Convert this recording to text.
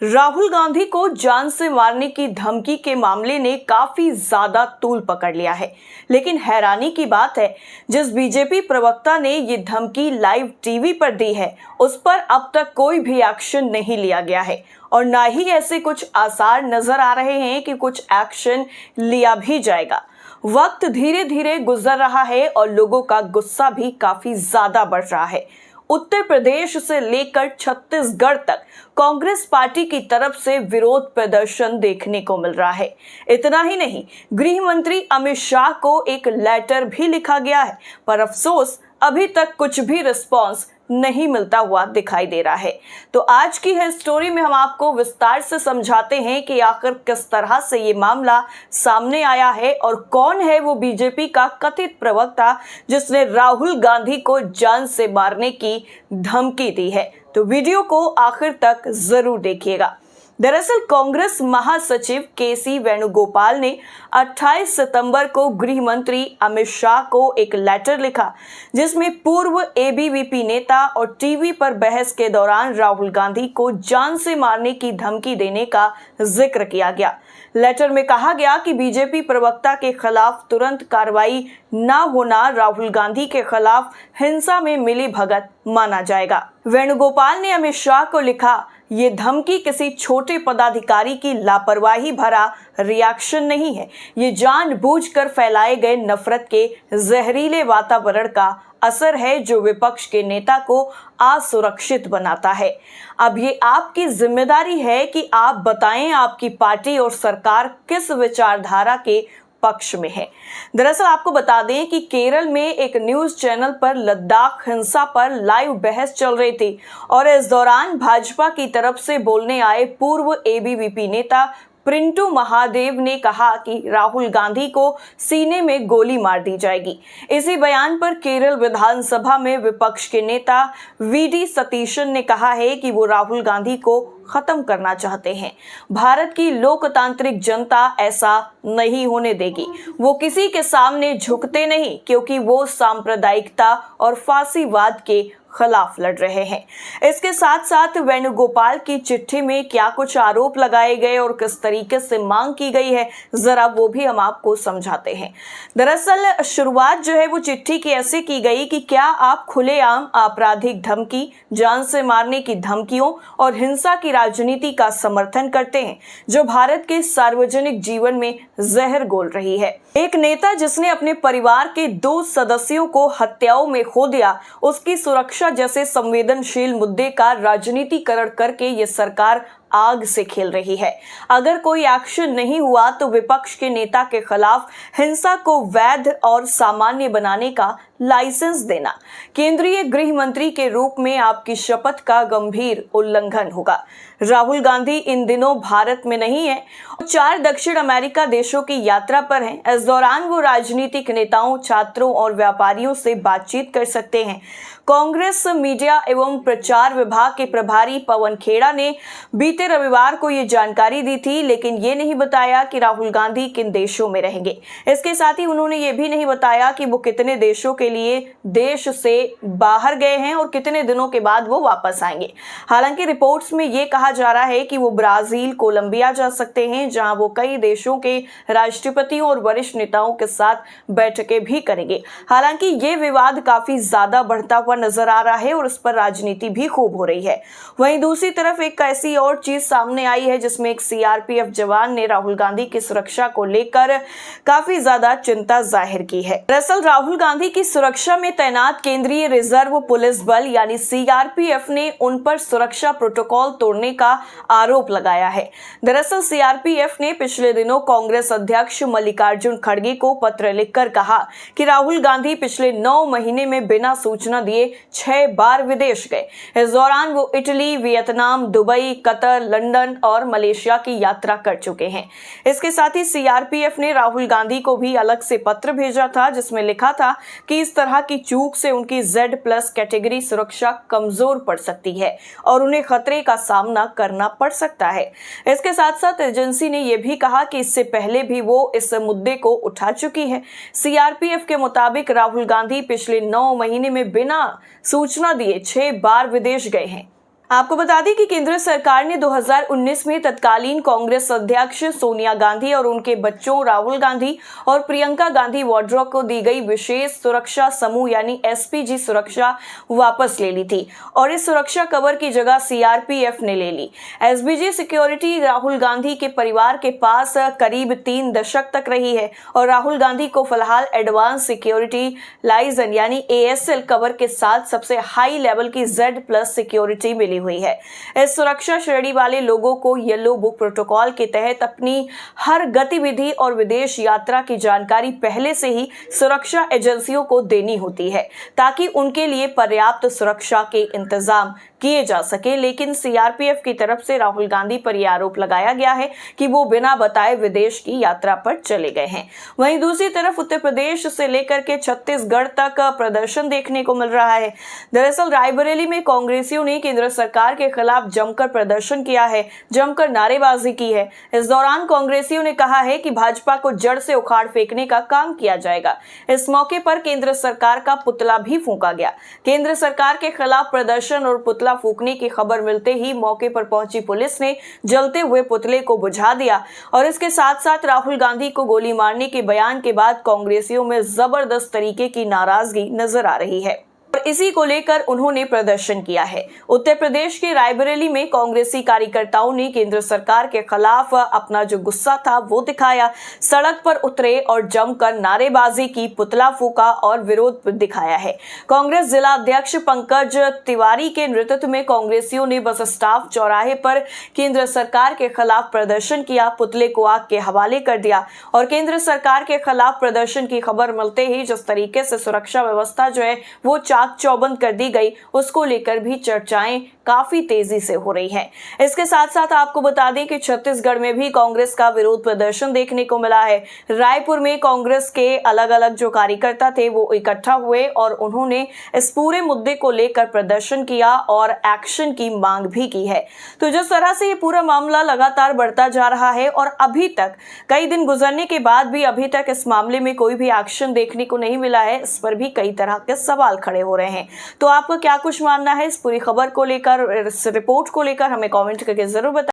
राहुल गांधी को जान से मारने की धमकी के मामले ने काफी ज्यादा तूल पकड़ लिया है। लेकिन हैरानी की बात है, जिस बीजेपी प्रवक्ता ने ये धमकी लाइव टीवी पर दी है, उस पर अब तक कोई भी एक्शन नहीं लिया गया है और ना ही ऐसे कुछ आसार नजर आ रहे हैं कि कुछ एक्शन लिया भी जाएगा। वक्त धीरे धीरे गुजर रहा है और लोगों का गुस्सा भी काफी ज्यादा बढ़ रहा है। उत्तर प्रदेश से लेकर छत्तीसगढ़ तक कांग्रेस पार्टी की तरफ से विरोध प्रदर्शन देखने को मिल रहा है। इतना ही नहीं, गृह मंत्री अमित शाह को एक लेटर भी लिखा गया है, पर अफसोस अभी तक कुछ भी रिस्पॉन्स नहीं मिलता हुआ दिखाई दे रहा है। तो आज की है स्टोरी में हम आपको विस्तार से समझाते हैं कि आखिर किस तरह से ये मामला सामने आया है और कौन है वो बीजेपी का कथित प्रवक्ता जिसने राहुल गांधी को जान से मारने की धमकी दी है। तो वीडियो को आखिर तक जरूर देखिएगा। दरअसल कांग्रेस महासचिव केसी वेणुगोपाल ने 28 सितंबर को गृह मंत्री अमित शाह को एक लेटर लिखा, जिसमें पूर्व एबीवीपी नेता और टीवी पर बहस के दौरान राहुल गांधी को जान से मारने की धमकी देने का जिक्र किया गया। लेटर में कहा गया कि बीजेपी प्रवक्ता के खिलाफ तुरंत कार्रवाई न होना राहुल गांधी के खिलाफ हिंसा में मिली भगत माना जाएगा। वेणुगोपाल ने अमित शाह को लिखा, ये धमकी किसी छोटे पदाधिकारी की लापरवाही भरा रिएक्शन नहीं है, ये जानबूझकर फैलाए गए नफरत के जहरीले वातावरण का असर है जो विपक्ष के नेता को असुरक्षित बनाता है। अब ये आपकी जिम्मेदारी है कि आप बताएं आपकी पार्टी और सरकार किस विचारधारा के पक्ष में है। दरअसल आपको बता दें कि केरल में एक न्यूज चैनल पर लद्दाख हिंसा पर लाइव बहस चल रही थी और इस दौरान भाजपा की तरफ से बोलने आए पूर्व एबीवीपी नेता प्रिंटू महादेव ने कहा कि राहुल गांधी को सीने में गोली मार दी जाएगी। इसी बयान पर केरल विधानसभा में विपक्ष के नेता वीडी सतीशन ने कहा है कि वो राहुल गांधी को खत्म करना चाहते हैं। भारत की लोकतांत्रिक जनता ऐसा नहीं होने देगी। वो किसी के सामने झुकते नहीं, क्योंकि वो सांप्रदायिकता और फासीवाद के खिलाफ लड़ रहे हैं। इसके साथ साथ वेणुगोपाल की चिट्ठी में क्या कुछ आरोप लगाए गए और किस तरीके से मांग की गई है, जरा वो भी हम आपको समझाते हैं। दरअसल शुरुआत जो है वो चिट्ठी की ऐसे की गई कि क्या आप खुलेआम आपराधिक धमकी, जान से मारने की धमकियों और हिंसा की राजनीति का समर्थन करते हैं, जो भारत के सार्वजनिक जीवन में जहर घोल रही है। एक नेता जिसने अपने परिवार के 2 सदस्यों को हत्याओं में खो दिया, उसकी सुरक्षा जैसे संवेदनशील मुद्दे का राजनीतिकरण करके ये सरकार आग से खेल रही है। अगर कोई एक्शन नहीं हुआ तो विपक्ष के नेता के खिलाफ हिंसा को वैध और सामान्य बनाने का लाइसेंस देना केंद्रीय गृह मंत्री के रूप में आपकी शपथ का गंभीर उल्लंघन होगा। राहुल गांधी इन दिनों भारत में नहीं है, 4 दक्षिण अमेरिका देशों की यात्रा पर हैं। इस दौरान वो राजनीतिक नेताओं, छात्रों और व्यापारियों से बातचीत कर सकते हैं। कांग्रेस मीडिया एवं प्रचार विभाग के प्रभारी पवन खेड़ा ने बीते रविवार को ये जानकारी दी थी, लेकिन ये नहीं बताया कि राहुल गांधी किन देशों में रहेंगे। इसके साथ ही उन्होंने ये भी नहीं बताया कि वो कितने देशों के लिए देश से बाहर गए हैं और कितने दिनों के बाद वो वापस आएंगे। हालांकि रिपोर्ट्स में ये कहा जा रहा है कि वो ब्राजील, कोलंबिया जा सकते हैं, जहां वो कई देशों के राष्ट्रपतियों और वरिष्ठ नेताओं के साथ बैठकें भी करेंगे। हालांकि ये विवाद काफी ज्यादा बढ़ता हुआ नजर आ रहा है और उस पर राजनीति भी खूब हो रही है। वहीं दूसरी तरफ एक ऐसी और चीज सामने आई है जिसमें एक सीआरपीएफ जवान ने राहुल गांधी की सुरक्षा को लेकर काफी ज्यादा चिंता जाहिर की है। दरअसल राहुल गांधी की सुरक्षा में तैनात केंद्रीय रिजर्व पुलिस बल यानी सीआरपीएफ ने उन पर सुरक्षा प्रोटोकॉल तोड़ने का आरोप लगाया है। दरअसल सीआरपीएफ ने पिछले दिनों कांग्रेस अध्यक्ष मल्लिकार्जुन खड़गे को पत्र लिखकर कहा कि राहुल गांधी पिछले 9 महीने में बिना सूचना दिए 6 बार विदेश गए। इस दौरान वो Italy, Vietnam, Dubai, Qatar, London और मलेशिया की यात्रा कर चुके हैं। इसके साथ ही सीआरपीएफ ने राहुल गांधी को भी अलग से पत्र भेजा था, जिसमें लिखा था कि इस तरह की चूक से उनकी Z+ कैटेगरी सुरक्षा कमजोर पड़ सकती है और उन्हें खतरे का सामना करना पड़ सकता है। इसके साथ साथ एजेंसी ने यह भी कहा कि इससे पहले भी वो इस मुद्दे को उठा चुकी है। सीआरपीएफ के मुताबिक राहुल गांधी पिछले 9 महीने में बिना सूचना दिए 6 बार विदेश गए हैं। आपको बता दें कि केंद्र सरकार ने 2019 में तत्कालीन कांग्रेस अध्यक्ष सोनिया गांधी और उनके बच्चों राहुल गांधी और प्रियंका गांधी वाड्रा को दी गई विशेष सुरक्षा समूह यानी एसपीजी सुरक्षा वापस ले ली थी और इस सुरक्षा कवर की जगह सीआरपीएफ ने ले ली। एसपीजी सिक्योरिटी राहुल गांधी के परिवार के पास करीब 3 दशक तक रही है और राहुल गांधी को फिलहाल एडवांस सिक्योरिटी लाइजन यानी एएसएल कवर के साथ सबसे हाई लेवल की Z+ सिक्योरिटी मिली हुई है। इस सुरक्षा श्रेणी वाले लोगों को येलो बुक प्रोटोकॉल के तहत अपनी हर गतिविधि और विदेश यात्रा की जानकारी पहले से ही सुरक्षा एजेंसियों को देनी होती है ताकि उनके लिए पर्याप्त सुरक्षा के इंतजाम किए जा सके। लेकिन सीआरपीएफ की तरफ से राहुल गांधी पर यह आरोप लगाया गया है कि वो बिना बताए विदेश की यात्रा पर चले गए हैं। वहीं दूसरी तरफ उत्तर प्रदेश से लेकर के छत्तीसगढ़ तक प्रदर्शन देखने को मिल रहा है। दरअसल रायबरेली में कांग्रेसियों ने केंद्र सरकार के खिलाफ जमकर प्रदर्शन किया है, जमकर नारेबाजी की है। इस दौरान कांग्रेसियों ने कहा है कि भाजपा को जड़ से उखाड़ फेंकने का काम किया जाएगा। इस मौके पर केंद्र सरकार का पुतला भी फूंका गया। केंद्र सरकार के खिलाफ प्रदर्शन और पुतला फूंकने की खबर मिलते ही मौके पर पहुंची पुलिस ने जलते हुए पुतले को बुझा दिया और इसके साथ साथ राहुल गांधी को गोली मारने के बयान के बाद कांग्रेसियों में जबरदस्त तरीके की नाराजगी नजर आ रही है और इसी को लेकर उन्होंने प्रदर्शन किया है। उत्तर प्रदेश के रायबरेली में कांग्रेसी कार्यकर्ताओं ने केंद्र सरकार के खिलाफ अपना जो गुस्सा था वो दिखाया, सड़क पर उतरे और जमकर नारेबाजी की, पुतला फूंका और विरोध दिखाया है। कांग्रेस जिला अध्यक्ष पंकज तिवारी के नेतृत्व में कांग्रेसियों ने बस स्टॉप चौराहे पर केंद्र सरकार के खिलाफ प्रदर्शन किया, पुतले को आग के हवाले कर दिया और केंद्र सरकार के खिलाफ प्रदर्शन की खबर मिलते ही जिस तरीके से सुरक्षा व्यवस्था जो है वो चौबंद कर दी गई, उसको लेकर भी चर्चाएं काफी तेजी से हो रही हैं। इसके साथ साथ आपको बता दें कि छत्तीसगढ़ में भी कांग्रेस का विरोध प्रदर्शन देखने को मिला है। रायपुर में कांग्रेस के अलग अलग जो कार्यकर्ता थे वो इकट्ठा हुए और उन्होंने इस पूरे मुद्दे को लेकर प्रदर्शन किया और एक्शन की मांग भी की है। तो जिस तरह से ये पूरा मामला लगातार बढ़ता जा रहा है और अभी तक कई दिन गुजरने के बाद भी अभी तक इस मामले में कोई भी एक्शन देखने को नहीं मिला है, इस पर भी कई तरह के सवाल खड़े हो रहे हैं। तो आपका क्या कुछ मानना है इस पूरी खबर को लेकर, इस रिपोर्ट को लेकर, हमें कमेंट करके जरूर बताएं।